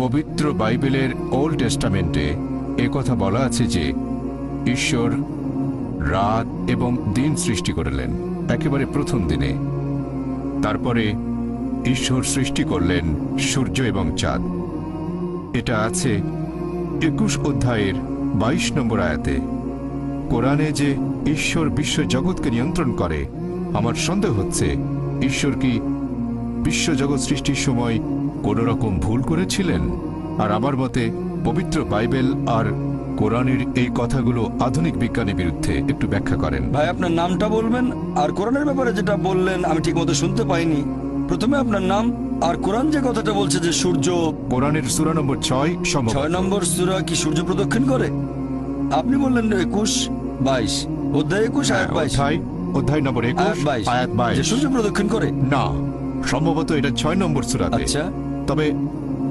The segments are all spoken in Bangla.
পবিত্র বাইবেলের ওল্ড টেস্টামেন্টে একথা বলা আছে যে ঈশ্বর রাত এবং দিন সৃষ্টি করলেন একেবারে প্রথম দিনে। তারপরে ঈশ্বর সৃষ্টি করলেন সূর্য এবং চাঁদ। এটা আছে 21 অধ্যায়ের 22 নম্বর আয়াতে। কোরআনে যে ঈশ্বর বিশ্ব জগৎকে নিয়ন্ত্রণ করে, আমার সন্দেহ হচ্ছে ঈশ্বর কি বিশ্বজগৎ সৃষ্টির সময় কোন রকম ভুল করেছিলেন? আর আমার মতে পবিত্র বাইবেল আর কোরআনের এই কথাগুলো আধুনিক বিজ্ঞানের বিরুদ্ধে। একটু ব্যাখ্যা করেন ভাই। আপনার নামটা বলবেন, আর কোরআনের ব্যাপারে যেটা বললেন আমি ঠিক মতো শুনতে পাইনি। প্রথমে আপনার নাম, আর কোরআন যে কথাটা বলছে যে সূর্য, কোরআনের সূরা নম্বর 6 নম্বর সূরা কি সূর্য প্রদক্ষিণ করে? আপনি বললেন 21-22 অধ্যায় 21 আয়াত 22 অধ্যায় নম্বর 21 আয়াত 22 যে সূর্য প্রদক্ষিণ করে। না, সম্ভবত এটা 6 নম্বর সূরাতে। আচ্ছা, তবে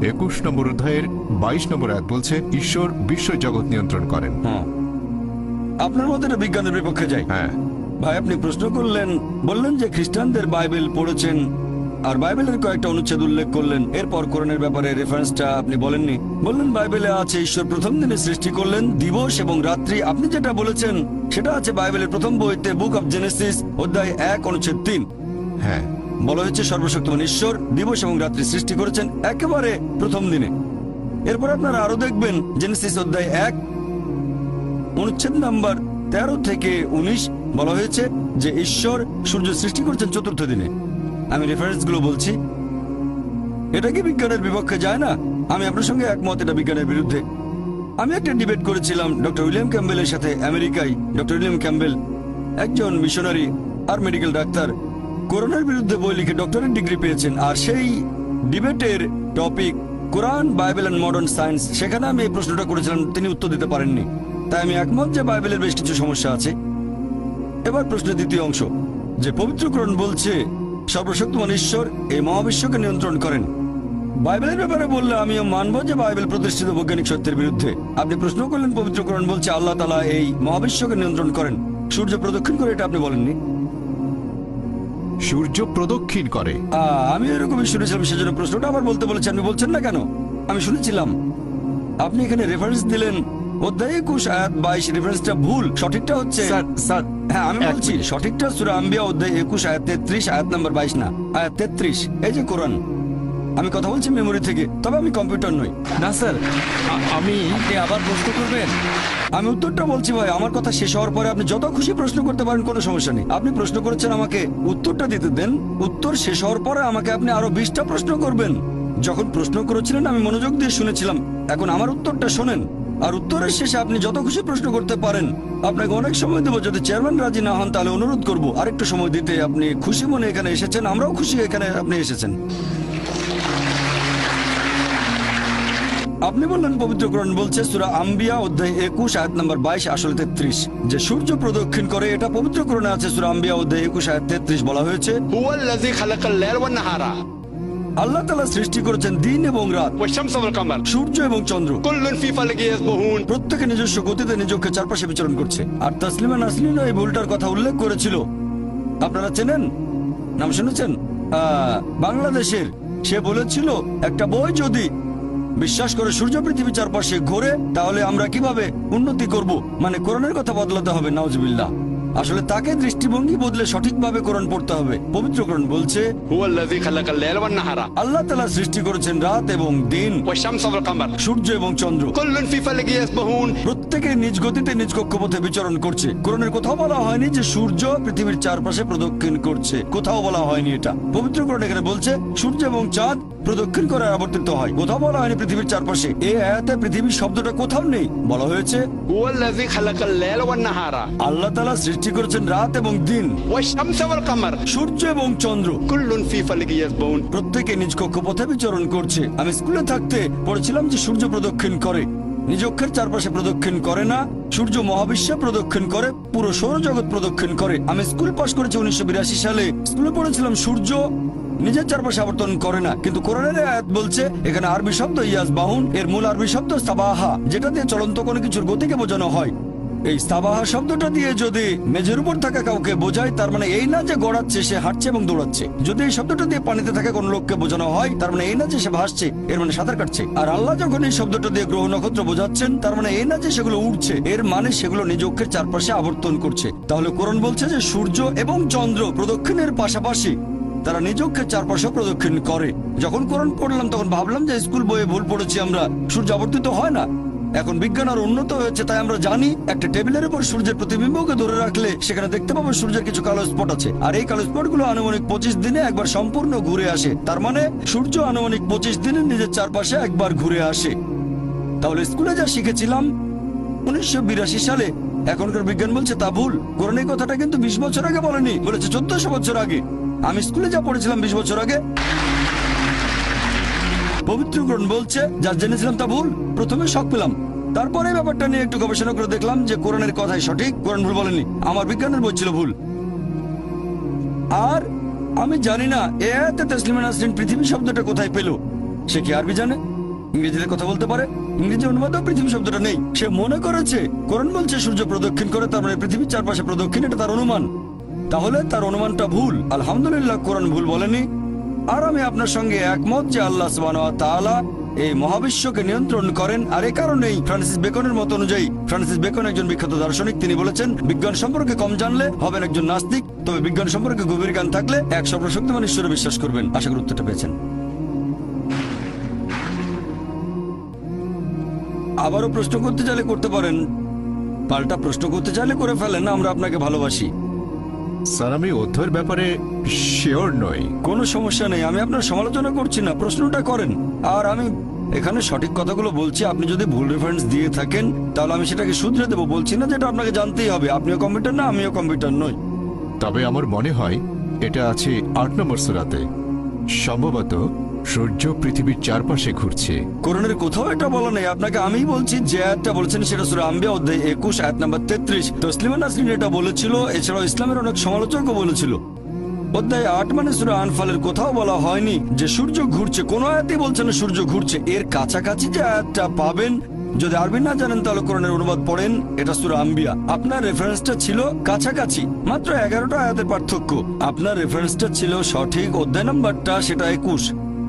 21 নম্বর অধ্যায়ের 22 নম্বর আয়াত বলছে ঈশ্বর বিশ্ব জগৎ নিয়ন্ত্রণ করেন। আপনার মতে এটা বিজ্ঞানের বিপক্ষে যায়। হ্যাঁ ভাই, আপনি প্রশ্ন করলেন, বললেন যে খ্রিস্টানদের বাইবেল পড়েছেন আর বাইবেলের কয়েকটা অনুচ্ছেদ উল্লেখ করলেন। এরপর কোরআনের ব্যাপারে রেফারেন্সটা আপনি বলেননি। বললেন বাইবেলে আছে ঈশ্বর প্রথম দিনে সৃষ্টি করলেন দিবস এবং রাত্রি। আপনি যেটা বলেছেন সেটা আছে বাইবেলের প্রথম বইতে, বুক অব জেনেসিস অধ্যায় 1 অনুচ্ছেদ 3। হ্যাঁ, বলা হয়েছে সর্বশক্তিমান ঈশ্বর দিবস এবং রাত্রি সৃষ্টি করেছেন একেবারে প্রথম দিনে। এরপর আপনারা আরো দেখবেন জেনেসিস অধ্যায় 1 অনুচ্ছেদ নাম্বার 13 থেকে 19 বলা হয়েছে যে ঈশ্বর সূর্য সৃষ্টি করেছেন চতুর্থ দিনে। আমি রেফারেন্সগুলো বলছি। এটা কি বিজ্ঞানের বিপক্ষে যায় না? আমি আপনার সঙ্গে একমত, এটা বিজ্ঞানের বিরুদ্ধে। আমি একটা ডিবেট করেছিলাম ডক্টর উইলিয়াম ক্যাম্বেলের সাথে আমেরিকায়। ডক্টর উইলিয়াম ক্যাম্বেল একজন মিশনারি আর মেডিকেল ডাক্তার, কোরআনের বিরুদ্ধে বই লিখে ডক্টরেট ডিগ্রি পেয়েছেন। আর সেই ডিবেটের topic Quran, Bible and modern science. সেখানে আমি এই প্রশ্নটা করেছিলাম, তিনি উত্তর দিতে পারেননি। তাই আমি একমত যে বাইবেলের বেশ কিছু সমস্যা আছে। এবার প্রশ্নের দ্বিতীয় অংশ, যে পবিত্র কোরআন বলছে সর্বশক্তিমান ঈশ্বর এই মহাবিশ্বকে নিয়ন্ত্রণ করেন। বাইবেলের ব্যাপারে বললে আমিও মানব যে বাইবেল প্রতিষ্ঠিত বৈজ্ঞানিক সত্যের বিরুদ্ধে। আপনি প্রশ্ন করলেন পবিত্র কোরআন বলছে আল্লাহ তাআলা এই মহাবিশ্বকে নিয়ন্ত্রণ করেন, সূর্য প্রদক্ষিণ করে, এটা আপনি বলেননি। সূর্য প্রদক্ষিণ করে, আমি এরকমই শুনেছিলাম, সেজন্য প্রশ্নটা আবার বলতে বলেছি। আপনি বলছেন না কেন? আমি শুনেছিলাম। আপনি এখানে রেফারেন্স দিলেন অধ্যায় 21 আয়াত 22। রেফারেন্সটা ভুল, সঠিকটা হচ্ছে স্যার হ্যাঁ আমি বলছি সঠিকটা সূরা আম্বিয়া অধ্যায় 21 আয়াত 33 আয়াত নাম্বার 22 না, আয়াত 33। এই যে কোরআন, আমি কথা বলছি মেমোরি থেকে, তবে আমি কম্পিউটার নই। না স্যার, আপনি আবার প্রশ্ন করবেন? আমি উত্তরটা বলছি ভাই, আমার কথা শেষ হওয়ার পরে আপনি যত খুশি প্রশ্ন করতে পারেন, কোনো সমস্যা নেই। আপনি প্রশ্ন করেছেন, আমাকে উত্তরটা দিতে দেন। উত্তর শেষ হওয়ার পরে আমাকে আপনি আরো 20টা প্রশ্ন করবেন। যখন প্রশ্ন করেছিলেন আমি মনোযোগ দিয়ে শুনেছিলাম, এখন আমার উত্তরটা শোনেন। আর উত্তরের শেষে আপনি যত খুশি প্রশ্ন করতে পারেন। আপনাকে অনেক সময় দেবো, যদি চেয়ারম্যান রাজি না হন তাহলে অনুরোধ করবো আরেকটু সময় দিতে। আপনি খুশি মনে এখানে এসেছেন, আমরাও খুশি এখানে আপনি এসেছেন। আপনি বললেন পবিত্র কোরআন বলছে সূরা আম্বিয়া অধ্যায় 21 আয়াত নাম্বার 22 আসলে 33 যে সূর্য প্রদক্ষিণ করে। এটা পবিত্র কোরআনে আছে, সূরা আম্বিয়া অধ্যায় 21 আয়াত 33 বলা হয়েছে হুয়াল্লাযী খালাকাল লাইলা ওয়ান নাহারা, আল্লাহ তাআলা সৃষ্টি করেছেন দিন এবং রাত, ওয়াশ শামসা ওয়াল কামার, সূর্য এবং চন্দ্র। কুল্লুন ফি ফালাকি ইয়াসবাহুন, প্রত্যেকে নিজস্ব গতিতে নিজকে চারপাশে বিচরণ করছে। আর তাসলিমা নাসরিন এই ভুলটার কথা উল্লেখ করেছিল, আপনারা চেনেন, নাম শুনেছেন? বাংলাদেশের সে বলেছিল একটা বই যদি বিশ্বাস করে সূর্য পৃথিবী চারপাশে ঘোরে তাহলে আমরা কিভাবে উন্নতি করব, মানে কোরআনের কথা বদলাতে হবে। নাউজুবিল্লাহ। আসলে তাকে দৃষ্টিভঙ্গি বদলে সঠিকভাবে কোরআন পড়তে হবে। পবিত্র কোরআন বলছে হুয়াল্লাযী খালাকাল লাইলা ওয়ান নাহারা, আল্লাহ তাআলা সৃষ্টি করেছেন রাত এবং দিন, ওয়াশ শামসা ওয়াল কামার, সূর্য এবং চন্দ্র। কুল্লুন ফি ফালাকি ইয়াসবাহুন, প্রত্যেকে নিজ গতিতে নিজ কক্ষপথে বিচরণ করছে। কোরআনের কোথাও বলা হয়নি যে সূর্য পৃথিবীর চারপাশে প্রদক্ষিণ করছে, কোথাও বলা হয়নি এটা। পবিত্র কোরআন এখানে বলছে সূর্য এবং চাঁদ প্রদক্ষিণ করে আবর্তিত হয়, কোথাও বলা হয়নি পৃথিবীর চারপাশে। এই আয়াতে পৃথিবীর শব্দটা কোথাও নেই। বলা হয়েছে হুয়াল্লাযী খালাকাল লাইলা ওয়ান নাহারা, আল্লাহ তাআলা সৃষ্টি করেছেন রাত এবং দিন, ওয়াশ শামসা ওয়াল কামার, সূর্য এবং চন্দ্র। কুল্লুন ফি ফালাকি ইয়াসবাহুন, প্রত্যেকে নিজ কক্ষপথে বিচরণ করছে। আমি স্কুলে থাকতে পড়েছিলাম যে সূর্য প্রদক্ষিণ করে, নিজ অক্ষের চারপাশে প্রদক্ষিণ করে না। সূর্য মহাবিশ্বে প্রদক্ষিণ করে, পুরো সৌরজগৎ প্রদক্ষিণ করে। আমি স্কুল পাশ করেছি 1982 সালে। স্কুলে পড়েছিলাম সূর্য নিজের চারপাশে আবর্তন করে না, কিন্তু কোরআনের আয়াত বলছে এখানে আরবি শব্দ ইয়াসবাহুন, এর মূল আরবি শব্দ সাবাহা, যেটা দিয়ে চলন্ত কোনো কিছুর গতিকে বোঝানো হয়। এই সাবাহা শব্দটা দিয়ে যদি মেঝের উপর থাকা কাউকে বোঝায়, তার মানে এই না যে গড়াচ্ছে, সে হাঁটছে এবং দৌড়াচ্ছে। যদি এই শব্দটা দিয়ে পানিতে থাকা কোন লোককে বোঝানো হয়, তার মানে এই না যে সে ভাসছে, এর মানে সাঁতার কাটছে। আর আল্লাহ যখন এই শব্দটা দিয়ে গ্রহ নক্ষত্র বোঝাচ্ছেন, তার মানে এই না যে সেগুলো উঠছে, এর মানে সেগুলো নিজ অক্ষের চারপাশে আবর্তন করছে। তাহলে কোরআন বলছে যে সূর্য এবং চন্দ্র প্রদক্ষিণের পাশাপাশি তারা নিজ অক্ষের চারপাশে প্রদক্ষিণ করে। যখন কোরআন পড়লাম তখন ভাবলাম যে স্কুল বইয়ে ভুল পড়েছি আমরা, সূর্য আবর্তিত হয় না। এখন বিজ্ঞান আর উন্নত হয়েছে, তাই আমরা জানি একটা টেবিলের উপর সূর্যের প্রতিবিম্বকে ধরে রাখলে সেখানে দেখতে পাবো সূর্যের কিছু কালো স্পট আছে, আর এই কালো স্পট গুলো আনুমানিক 25 দিনে একবার সম্পূর্ণ ঘুরে আসে। তার মানে সূর্য আনুমানিক 25 দিনে নিজের চারপাশে একবার ঘুরে আসে। তাহলে স্কুলে যা শিখেছিলাম 1982 সালে, এখনকার বিজ্ঞান বলছে তা ভুল। কোরআন এই কথাটা কিন্তু 20 বছর আগে বলেনি, বলেছে 1400 বছর আগে। আমি স্কুলে যা পড়েছিলাম 20 বছর আগে, পবিত্র কোরআন বলছে যা জেনেছিলাম তা ভুল। প্রথমে শক পেলাম, তারপরে ব্যাপারটা নিয়ে একটু গবেষণা করে দেখলাম যে কোরআনের কথাই সঠিক, কোরআন ভুল বলেনি, আমার বিজ্ঞানের বই ছিল ভুল। আর আমি জানি না এ আয়াতে তাসলিমা নাসরিন পৃথিবী শব্দটা কোথায় পেল। সে কি আরবি জানে? ইংরেজিতে কথা বলতে পারে? ইংরেজি অনুবাদেও পৃথিবী শব্দটা নেই। সে মনে করেছে কোরআন বলছে সূর্য প্রদক্ষিণ করে, তার মানে পৃথিবীর চারপাশে প্রদক্ষিণ, এটা তার অনুমান। তাহলে তার অনুমানটা ভুল। আলহামদুলিল্লাহ, কোরআন ভুল বলেনি। আর আমি আপনার সঙ্গে একমত যে আল্লাহ সুবহানাহু ওয়া তাআলা এই মহাবিশ্বকে নিয়ন্ত্রণ করেন। আর এই কারণেই ফ্রান্সিস বেকনের মত অনুযায়ী, ফ্রান্সিস বেকন একজন বিখ্যাত দার্শনিক, তিনি বলেছেন বিজ্ঞান সম্পর্কে কম জানলে হবেন একজন নাস্তিক, তবে বিজ্ঞান সম্পর্কে গভীর জ্ঞান থাকলে এক সর্বশক্তিমান ঈশ্বরে বিশ্বাস করবেন। আশা করি উত্তরটা পেয়েছেন। আবারও প্রশ্ন করতে চাইলে করতে পারেন, পাল্টা প্রশ্ন করতে চাইলে করে ফেলেন, আমরা আপনাকে ভালোবাসি। স্যার, আমি অধ্যয়ের ব্যাপারে শিওর নই। কোনো সমস্যা নেই, আমি আপনার সমালোচনা করছি না, প্রশ্নটা করেন। আর আমি এখানে সঠিক কথাগুলো বলছি, আপনি যদি ভুল রেফারেন্স দিয়ে থাকেন তাহলে আমি সেটাকে শুধরে দেবো। বলছি না যেটা আপনাকে জানতেই হবে, আপনিও কম্পিউটার না, আমিও কম্পিউটার নই। তবে আমার মনে হয় এটা আছে 8 নম্বর সূরাতে। সম্ভবত সূর্য পৃথিবীর চারপাশে ঘুরছে। কোরআনের কোথাও এটা বলা নেই। আপনাকে আমিই বলছি যে আয়াতটা বলেছেন সেটা সূরা আম্বিয়া অধ্যায় 21 আয়াত নাম্বার 33। তসলিমা নাসরিন এটা বলেছিল, এছাড়াও ইসলামের অনেক সমালোচকও বলেছিল। অধ্যায় 8 মানে সূরা আনফালের কোথাও বলা হয়নি যে সূর্য ঘুরছে, কোনো আয়াতই বলছে না সূর্য ঘুরছে। এর কাছাকাছি যে আয়াতটা পাবেন, যদি আরবি না জানেন তাহলে কোরআনের অনুবাদ পড়েন, এটা সূরা আম্বিয়া। আপনার রেফারেন্সটা ছিল কাছাকাছি, মাত্র 11টা আয়াতের পার্থক্য। আপনার রেফারেন্সটা ছিল সঠিক, অধ্যায় নাম্বারটা সেটা 21,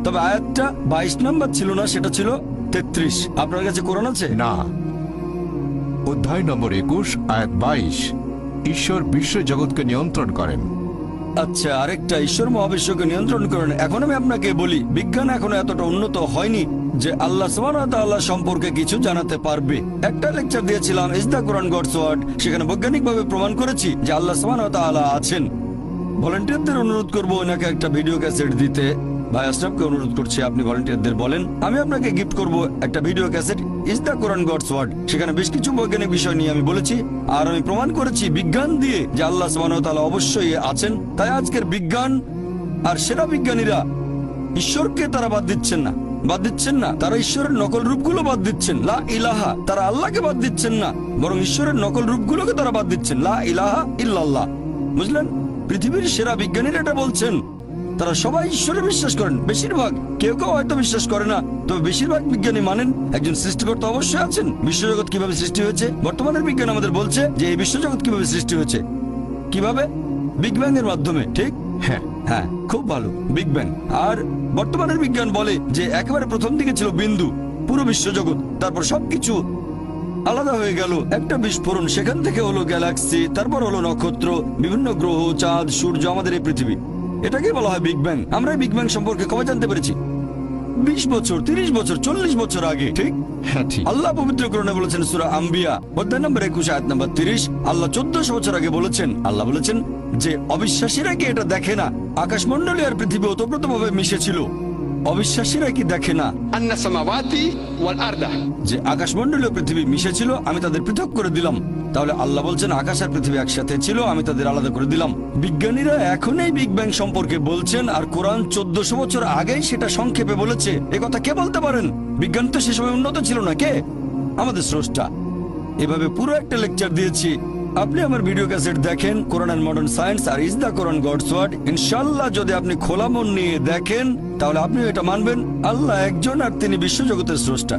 তবে আয়াতটা 22 নাম্বার ছিল না, সেটা ছিল 33। আপনার কাছে কোরআন আছে? না, অধ্যায় নম্বর 21 আয়াত 22, ঈশ্বর বিশ্ব জগৎকে নিয়ন্ত্রণ করেন। আচ্ছা, আরেকটা, ঈশ্বর মহাবিশ্বকে নিয়ন্ত্রণ করেন। এখন আমি আপনাকে বলি, বিজ্ঞান এখনো এতটা উন্নত হয়নি যে আল্লাহ সুবহানাহু ওয়া তাআলা সম্পর্কে কিছু জানাতে পারবে। একটা লেকচার দিয়েছিলাম, is the Quran God's word, সেখানে বৈজ্ঞানিকভাবে প্রমাণ করেছি যে আল্লাহ সুবহানাহু ওয়া তাআলা আছেন। ভলান্টিয়ারদের অনুরোধ করবো ওনাকে একটা ভিডিও ক্যাসেট দিতে। ভাই আশরাফকে অনুরোধ করছি, আপনি ভলান্টিয়ারদের বলেন আমি আপনাকে গিফট করব একটা video cassette, is the Quran God's word. সেখানে বেশ কিছু বৈজ্ঞানিক বিষয় নিয়ে আমি বলেছি, আর আমি প্রমাণ করেছি বিজ্ঞান দিয়ে যে আল্লাহ সুবহানাহু ওয়া তাআলা অবশ্যই আছেন। তাই আজকের বিজ্ঞান আর সেরা বিজ্ঞানীরা ঈশ্বরকে তারা বাদ দিচ্ছেন না, তারা ঈশ্বরের নকল রূপগুলো বাদ দিচ্ছেন, লা ইলাহা। তারা আল্লাহকে বাদ দিচ্ছেন না, বরং ঈশ্বরের নকল রূপগুলোকে তারা বাদ দিচ্ছেন, লা ইলাহা ইল্লাল্লাহ। বুঝলেন? পৃথিবীর সেরা বিজ্ঞানীরা এটা বলছেন। তারা সবাই ঈশ্বরে বিশ্বাস করেন, বেশিরভাগ। কেউ কেউ হয়তো বিশ্বাস করে না, তবে বেশিরভাগ বিজ্ঞানী মানেন একজন সৃষ্টিকর্তা অবশ্যই আছেন। বিশ্বজগৎ কিভাবে সৃষ্টি হয়েছে? বর্তমানের বিজ্ঞান আমাদের বলছে যে এই বিশ্বজগৎ কিভাবে সৃষ্টি হয়েছে। কিভাবে? বিগ ব্যাং এর মাধ্যমে, ঠিক? হ্যাঁ, খুব ভালো, বিগ ব্যাং। আর বর্তমানের বিজ্ঞান বলে যে একেবারে প্রথম দিকে ছিল বিন্দু, পুরো বিশ্বজগৎ, তারপর সবকিছু আলাদা হয়ে গেল, একটা বিস্ফোরণ, সেখান থেকে হলো গ্যালাক্সি, তারপর হলো নক্ষত্র, বিভিন্ন গ্রহ, চাঁদ, সূর্য, আমাদের এই পৃথিবী। এটাকেই বলা হয় বিগ ব্যাং। আমরা বিগ ব্যাং সম্পর্কে কবে জানতে পেরেছি? 20 বছর, 30 বছর, 40 বছর আগে, ঠিক? হ্যাঁ, ঠিক। আল্লাহ পবিত্র কোরআনে বলেছেন সূরা আম্বিয়া অধ্যায় নম্বর 21 আয়াত নম্বর 30, আল্লাহ 1400 বছর আগে বলেছেন, আল্লাহ বলেছেন যে অবিশ্বাসীরা কি এটা দেখে না আকাশমণ্ডলী আর পৃথিবী ওতপ্রোতভাবে মিশেছিল? অবিশ্বাসীরা কি দেখে না أن السماوات والأرض যে আকাশমণ্ডলী ও পৃথিবী মিশেছিল, আমি তাদের পৃথক করে দিলাম? তাহলে আল্লাহ বলছেন আকাশ আর পৃথিবী একসাথে ছিল, আমি তাদের আলাদা করে দিলাম। বিজ্ঞানীরা এখন এই বিগ ব্যাং সম্পর্কে বলছেন, আর কোরআন 1400 বছর আগেই সেটা সংক্ষেপে বলেছে। এ কথা কে বলতে পারেন? বিজ্ঞান তো সে সময় উন্নত ছিল না। কে? আমাদের স্রষ্টা। এভাবে পুরো একটা লেকচার দিয়েছি। আপনি আমার ভিডিও ক্যাসেট দেখেন, কোরআন এন্ড মডার্ন সায়েন্স আর is the Quran God's word. ইনশাআল্লাহ যদি আপনি খোলা মন নিয়ে দেখেন তাহলে আপনিও এটা মানবেন, আল্লাহ একজন আর তিনি বিশ্বজগতের স্রষ্টা।